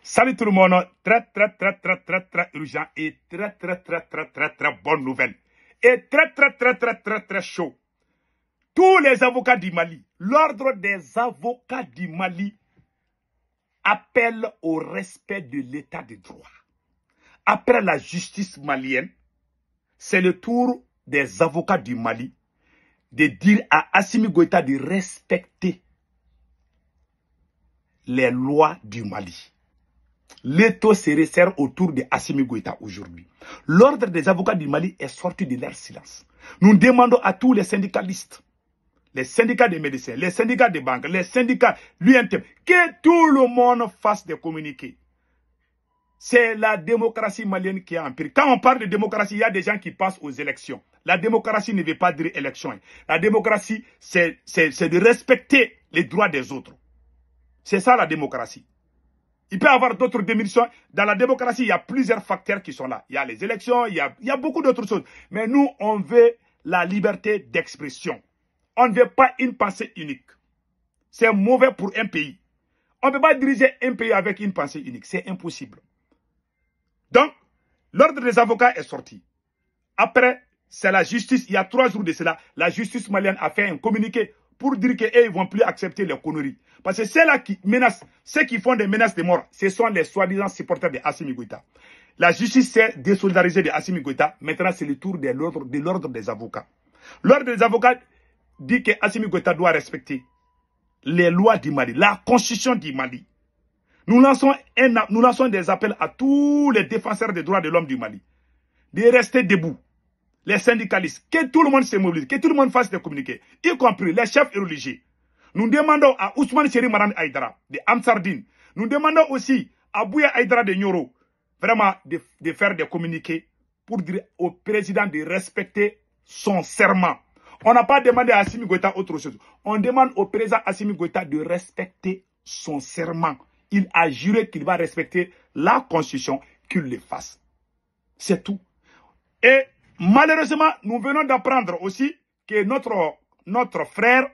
Salut tout le monde, très urgent et très bonne nouvelle. Et très chaud. Tous les avocats du Mali, l'ordre des avocats du Mali appelle au respect de l'état de droit. Après la justice malienne, c'est le tour des avocats du Mali de dire à Assimi Goïta de respecter les lois du Mali. L'étau se resserre autour de Assimi Goïta aujourd'hui. L'ordre des avocats du Mali est sorti de leur silence. Nous demandons à tous les syndicalistes, les syndicats des médecins, les syndicats des banques, les syndicats, l'UNTM, que tout le monde fasse des communiqués. C'est la démocratie malienne qui est en pire. Quand on parle de démocratie, il y a des gens qui passent aux élections. La démocratie ne veut pas dire élection. La démocratie, c'est de respecter les droits des autres. C'est ça la démocratie. Il peut y avoir d'autres démissions. Dans la démocratie, il y a plusieurs facteurs qui sont là. Il y a les élections, il y a beaucoup d'autres choses. Mais nous, on veut la liberté d'expression. On ne veut pas une pensée unique. C'est mauvais pour un pays. On ne peut pas diriger un pays avec une pensée unique. C'est impossible. Donc, l'ordre des avocats est sorti. Après, c'est la justice. Il y a 3 jours de cela, la justice malienne a fait un communiqué pour dire qu'ils ne vont plus accepter les conneries. Parce que ceux-là qui menacent, ceux qui font des menaces de mort, ce sont les soi-disant supporters de Assimi Goïta. La justice s'est désolidarisée de Assimi Goïta. Maintenant, c'est le tour de l'ordre des avocats. L'ordre des avocats dit que Assimi Goïta doit respecter les lois du Mali, la constitution du Mali. Nous lançons des appels à tous les défenseurs des droits de l'homme du Mali de rester debout. Les syndicalistes, que tout le monde se mobilise, que tout le monde fasse des communiqués, y compris les chefs religieux. Nous demandons à Ousmane Chéri Maran Aïdara de Amsardine. Nous demandons aussi à Bouya Aïdara de Nyoro vraiment de faire des communiqués pour dire au président de respecter son serment. On n'a pas demandé à Assimi Goïta autre chose. On demande au président Assimi Goïta de respecter son serment. Il a juré qu'il va respecter la constitution, qu'il le fasse. C'est tout. Et malheureusement, nous venons d'apprendre aussi que notre frère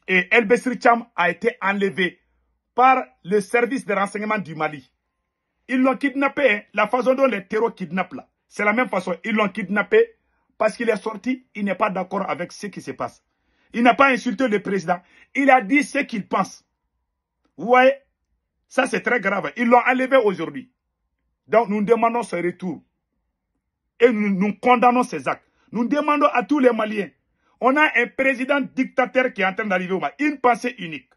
El Bessri Cham a été enlevé par le service de renseignement du Mali. Ils l'ont kidnappé, hein. La façon dont les terroristes kidnappent là, c'est la même façon. Ils l'ont kidnappé parce qu'il est sorti, il n'est pas d'accord avec ce qui se passe. Il n'a pas insulté le président. Il a dit ce qu'il pense. Vous voyez, ça c'est très grave. Ils l'ont enlevé aujourd'hui. Donc nous demandons ce retour. Et nous condamnons ces actes. Nous demandons à tous les Maliens. On a un président dictateur qui est en train d'arriver au Mali. Une pensée unique.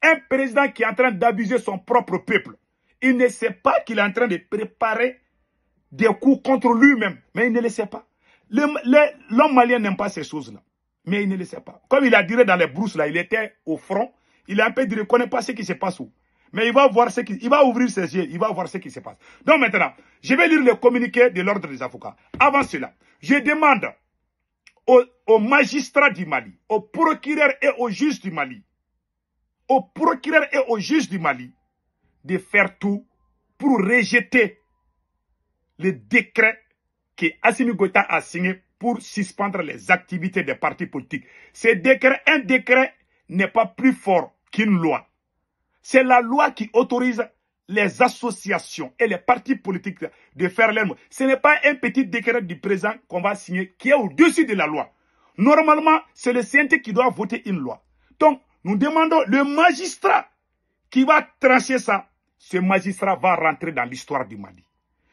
Un président qui est en train d'abuser son propre peuple. Il ne sait pas qu'il est en train de préparer des coups contre lui-même. Mais il ne le sait pas. L'homme malien n'aime pas ces choses-là. Mais il ne le sait pas. Comme il a dit dans les brousses, là, il était au front. Il a un peu dit, il ne connaît pas ce qui se passe où. Mais il va voir il va ouvrir ses yeux, il va voir ce qui se passe. Donc maintenant, je vais lire le communiqué de l'ordre des avocats. Avant cela, je demande aux magistrats du Mali, aux procureurs et aux juges du Mali, de faire tout pour rejeter le décret que Assimi Goïta a signé pour suspendre les activités des partis politiques. Un décret n'est pas plus fort qu'une loi. C'est la loi qui autorise les associations et les partis politiques de faire leur mot. Ce n'est pas un petit décret du président qu'on va signer qui est au-dessus de la loi. Normalement, c'est le CNT qui doit voter une loi. Donc, nous demandons le magistrat qui va trancher ça. Ce magistrat va rentrer dans l'histoire du Mali.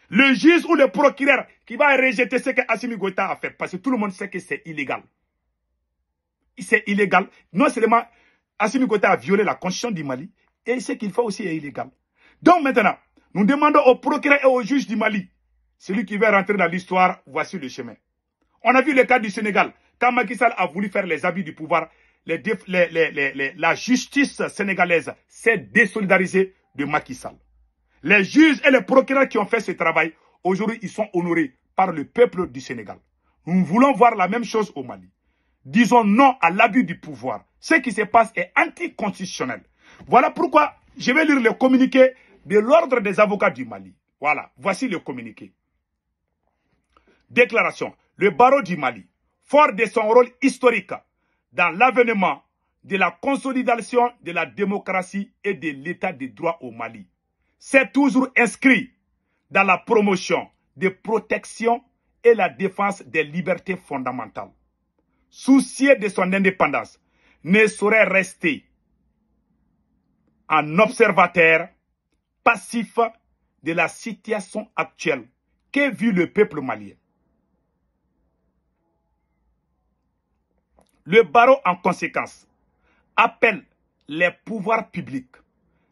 Le juge ou le procureur qui va rejeter ce que Assimi Goïta a fait. Parce que tout le monde sait que c'est illégal. C'est illégal. Non seulement Assimi Goïta a violé la constitution du Mali, et ce qu'il fait aussi est illégal. Donc maintenant, nous demandons au procureur et au juge du Mali, celui qui veut rentrer dans l'histoire, voici le chemin. On a vu le cas du Sénégal. Quand Macky Sall a voulu faire les abus du pouvoir, la justice sénégalaise s'est désolidarisée de Macky Sall. Les juges et les procureurs qui ont fait ce travail, aujourd'hui, ils sont honorés par le peuple du Sénégal. Nous voulons voir la même chose au Mali. Disons non à l'abus du pouvoir. Ce qui se passe est anticonstitutionnel. Voilà pourquoi je vais lire le communiqué de l'ordre des avocats du Mali. Voilà, voici le communiqué. Déclaration. Le barreau du Mali, fort de son rôle historique dans l'avènement de la consolidation de la démocratie et de l'état de droit au Mali, s'est toujours inscrit dans la promotion de protection et la défense des libertés fondamentales. Soucieux de son indépendance, ne saurait rester un observateur passif de la situation actuelle qu'est vu le peuple malien. Le barreau, en conséquence, appelle les pouvoirs publics,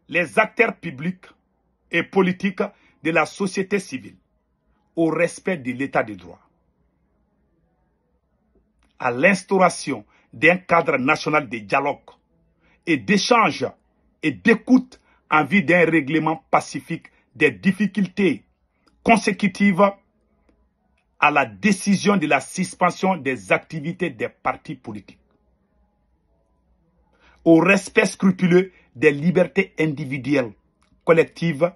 les acteurs publics et politiques de la société civile au respect de l'état de droit, à l'instauration d'un cadre national de dialogue et d'échange et d'écoute en vue d'un règlement pacifique des difficultés consécutives à la décision de la suspension des activités des partis politiques, au respect scrupuleux des libertés individuelles, collectives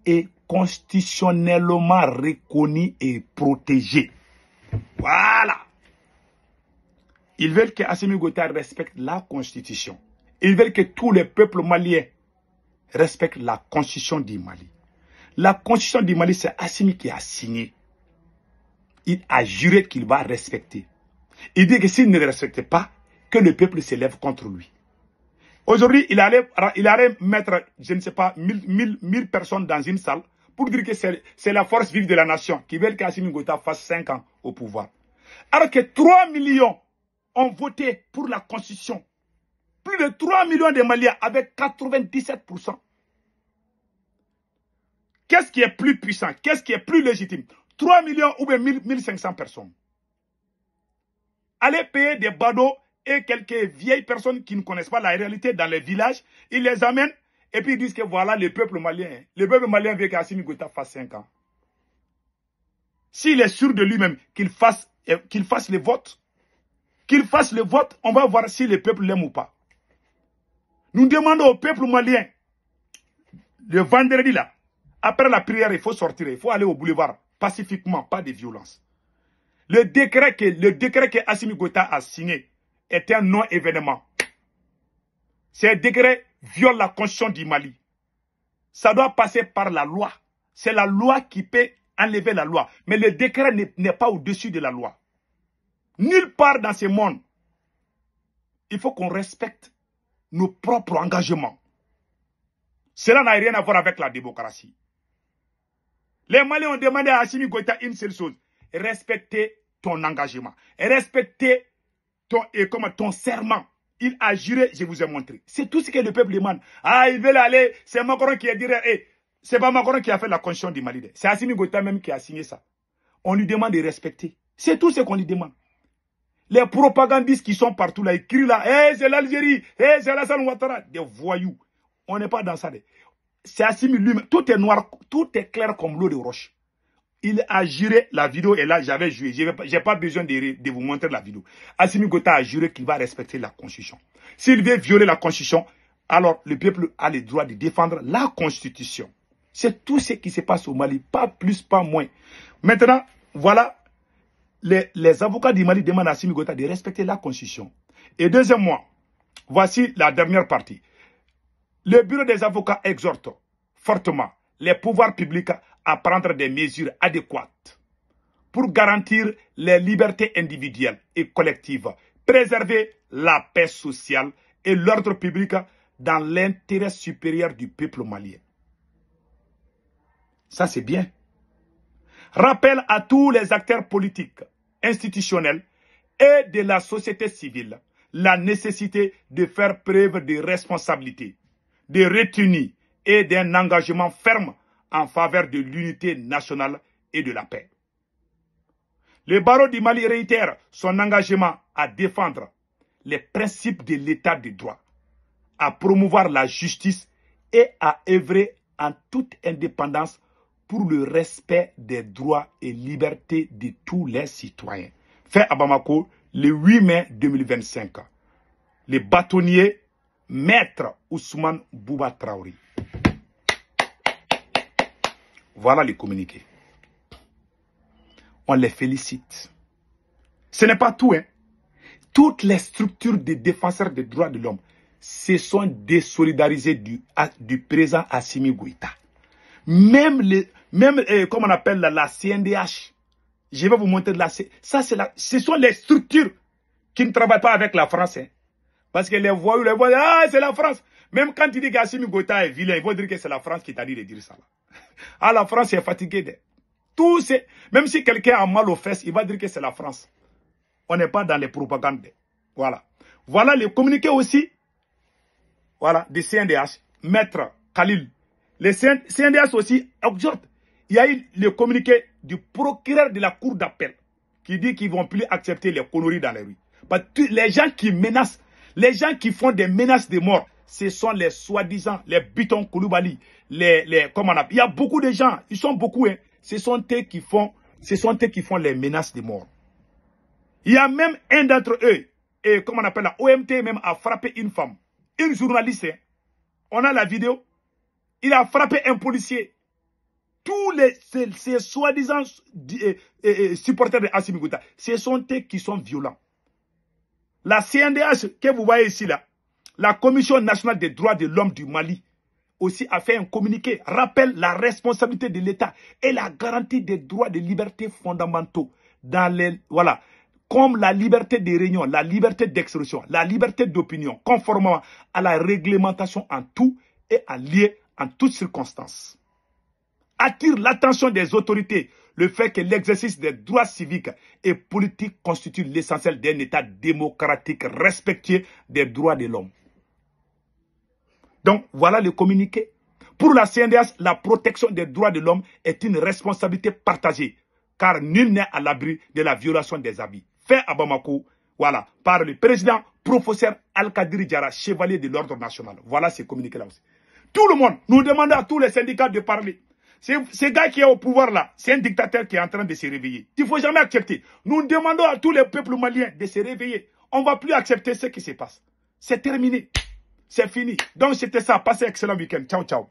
et constitutionnellement reconnues et protégées. Voilà. Ils veulent que Assimi Goïta respecte la Constitution. Ils veulent que tous les peuples maliens respectent la Constitution du Mali. La Constitution du Mali, c'est Assimi qui a signé. Il a juré qu'il va respecter. Il dit que s'il ne le respecte pas, que le peuple se lève contre lui. Aujourd'hui, il allait mettre, je ne sais pas, 1000 personnes dans une salle pour dire que c'est la force vive de la nation qui veut qu'Assimi Goïta fasse 5 ans au pouvoir. Alors que 3 millions ont voté pour la Constitution. Plus de 3 millions de Maliens avec 97%. Qu'est-ce qui est plus puissant? Qu'est-ce qui est plus légitime? 3 millions ou bien 1500 personnes. Allez payer des badauds et quelques vieilles personnes qui ne connaissent pas la réalité dans les villages. Ils les amènent et puis ils disent que voilà le peuple malien. Le peuple malien veut qu'Assimi Goïta fasse 5 ans. S'il est sûr de lui-même qu'il fasse le vote, on va voir si le peuple l'aime ou pas. Nous demandons au peuple malien, le vendredi là, après la prière, il faut sortir, il faut aller au boulevard, pacifiquement, pas de violence. Le décret que Assimi Goïta a signé est un non-événement. Ce décret viole la constitution du Mali. Ça doit passer par la loi. C'est la loi qui peut enlever la loi. Mais le décret n'est pas au-dessus de la loi. Nulle part dans ce monde, il faut qu'on respecte nos propres engagements. Cela n'a rien à voir avec la démocratie. Les Maliens ont demandé à Assimi Goïta une seule chose. Respecter ton engagement. Respecter ton serment. Il a juré, je vous ai montré. C'est tout ce que le peuple demande. Ah, ils veulent aller, c'est Macron qui a dit, c'est pas Macron qui a fait la constitution du Mali. C'est Assimi Goïta même qui a signé ça. On lui demande de respecter. C'est tout ce qu'on lui demande. Les propagandistes qui sont partout là, ils crient là, c'est l'Algérie, c'est Alassane Ouattara. Des voyous. On n'est pas dans ça. C'est Assimi lui-même. Tout est noir, tout est clair comme l'eau de roche. Il a juré, la vidéo est là, j'avais joué. Je n'ai pas besoin de vous montrer la vidéo. Assimi Goïta a juré qu'il va respecter la Constitution. S'il veut violer la Constitution, alors le peuple a le droit de défendre la Constitution. C'est tout ce qui se passe au Mali, pas plus, pas moins. Maintenant, voilà, les avocats du Mali demandent à Assimi Goïta de respecter la Constitution. Et deuxièmement, voici la dernière partie. Le bureau des avocats exhorte fortement les pouvoirs publics à prendre des mesures adéquates pour garantir les libertés individuelles et collectives, préserver la paix sociale et l'ordre public dans l'intérêt supérieur du peuple malien. Ça, c'est bien. Rappel à tous les acteurs politiques, institutionnels et de la société civile la nécessité de faire preuve de responsabilité, de retenue et d'un engagement ferme en faveur de l'unité nationale et de la paix. Le barreau du Mali réitère son engagement à défendre les principes de l'état de droit, à promouvoir la justice et à œuvrer en toute indépendance pour le respect des droits et libertés de tous les citoyens. Fait à Bamako le 8 mai 2025. Le bâtonnier Maître Ousmane Bouba Traoré. Voilà les communiqués. On les félicite. Ce n'est pas tout, hein. Toutes les structures de défenseurs des droits de l'homme se sont désolidarisées du président Assimi Goïta. Même, comme on appelle la CNDH, je vais vous montrer ça, ce sont les structures qui ne travaillent pas avec la France. Hein. Parce que les voyous, ah, c'est la France. Même quand tu dis qu'Assimi Goïta est vilain, ils vont dire que c'est la France qui t'a dit de dire ça. Là. Ah, la France est fatiguée. Même si quelqu'un a mal aux fesses, il va dire que c'est la France. On n'est pas dans les propagandes. Voilà. Voilà le communiqué aussi. Voilà, des CNDH. Maître Khalil. Les CNDH aussi exhortent. Il y a eu le communiqué du procureur de la cour d'appel qui dit qu'ils ne vont plus accepter les conneries dans les rues. Parce que les gens qui menacent, les gens qui font des menaces de mort, ce sont les soi-disant, les Biton Koulibaly, comment on appelle. Il y a beaucoup de gens, ils sont beaucoup, hein. Ce sont eux qui font les menaces de mort. Il y a même un d'entre eux, et comment on appelle la OMT même a frappé une femme, une journaliste. Hein. On a la vidéo. Il a frappé un policier. Tous ces soi-disant supporters de Assimi Goïta, ce sont eux qui sont violents. La CNDH que vous voyez ici, là, la Commission nationale des droits de l'homme du Mali, aussi a fait un communiqué, rappelle la responsabilité de l'État et la garantie des droits de liberté fondamentaux dans les, voilà, comme la liberté de réunion, la liberté d'expression, la liberté d'opinion, conformément à la réglementation en tout et en lieu en toutes circonstances. Attire l'attention des autorités le fait que l'exercice des droits civiques et politiques constitue l'essentiel d'un État démocratique respectueux des droits de l'homme. Donc, voilà le communiqué. Pour la CNDH, la protection des droits de l'homme est une responsabilité partagée, car nul n'est à l'abri de la violation des habits. Fait à Bamako, voilà, par le président, professeur Al-Kadri Diarra, chevalier de l'ordre national. Voilà ce communiqué-là aussi. Tout le monde, nous demandons à tous les syndicats de parler. Ce gars qui est au pouvoir là, c'est un dictateur qui est en train de se réveiller. Il ne faut jamais accepter. Nous demandons à tous les peuples maliens de se réveiller. On ne va plus accepter ce qui se passe. C'est terminé. C'est fini. Donc c'était ça. Passez un excellent week-end. Ciao, ciao.